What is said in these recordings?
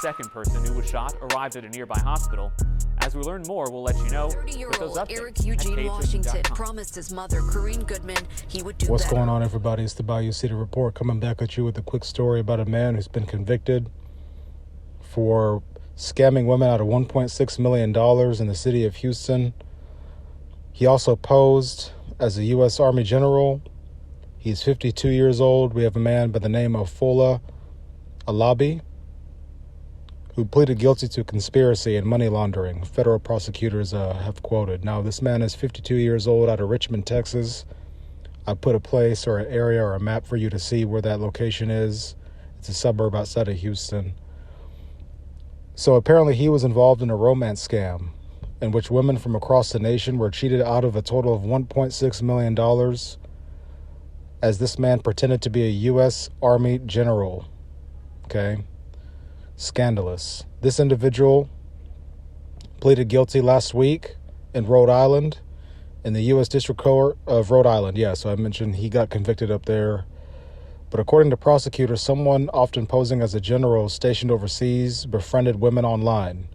second person who was shot arrived at a nearby hospital. As we learn more, we'll let you know. 30-year-old Eric Eugene Washington promised his mother, Corrine Goodman, he would do What's better. going on, everybody? It's the Bayou City Report coming back at you with a quick story about a man who's been convicted for scamming women out of $1.6 million in the city of Houston. He also posed as a U.S. Army general. He's 52 years old. We have a man by the name of Fola Alabi, who pleaded guilty to conspiracy and money laundering, federal prosecutors have quoted. Now, this man is 52 years old, out of Richmond, Texas. I put a place or an area or a map for you to see where that location is. It's a suburb outside of Houston. So apparently he was involved in a romance scam in which women from across the nation were cheated out of a total of $1.6 million as this man pretended to be a U.S. Army general. Okay? Scandalous. This individual pleaded guilty last week in Rhode Island, in the U.S. District Court of Rhode Island. Yeah, so I mentioned he got convicted up there. But according to prosecutors, someone often posing as a general stationed overseas befriended women online.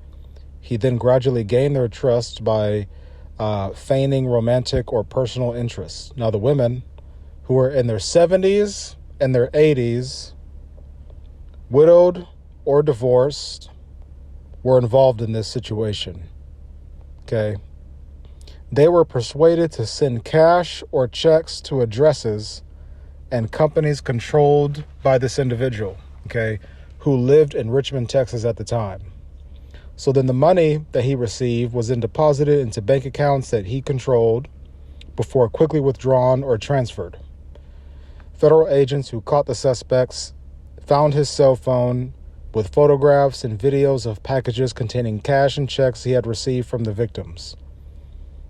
He then gradually gained their trust by feigning romantic or personal interests. Now, the women, who were in their 70s and their 80s, widowed or divorced, were involved in this situation. Okay? They were persuaded to send cash or checks to addresses and companies controlled by this individual, okay, who lived in Richmond, Texas at the time. So then the money that he received was then deposited into bank accounts that he controlled before quickly withdrawn or transferred. Federal agents who caught the suspects found his cell phone with photographs and videos of packages containing cash and checks he had received from the victims.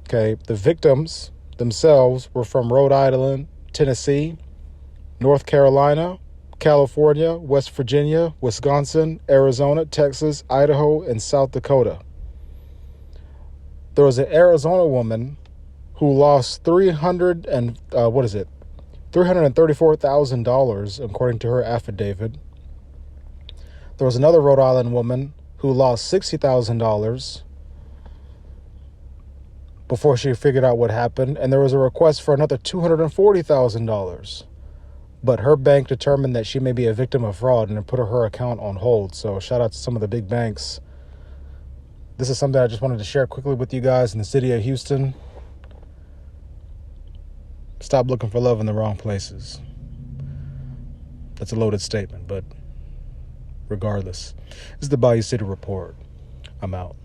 Okay, the victims themselves were from Rhode Island, Tennessee, North Carolina, California, West Virginia, Wisconsin, Arizona, Texas, Idaho, and South Dakota. There was an Arizona woman who lost $334,000, according to her affidavit. There was another Rhode Island woman who lost $60,000 before she figured out what happened, and there was a request for another $240,000. But her bank determined that she may be a victim of fraud and put her account on hold. So shout out to some of the big banks. This is something I just wanted to share quickly with you guys in the city of Houston. Stop looking for love in the wrong places. That's a loaded statement, but regardless, this is the Bayou City Report. I'm out.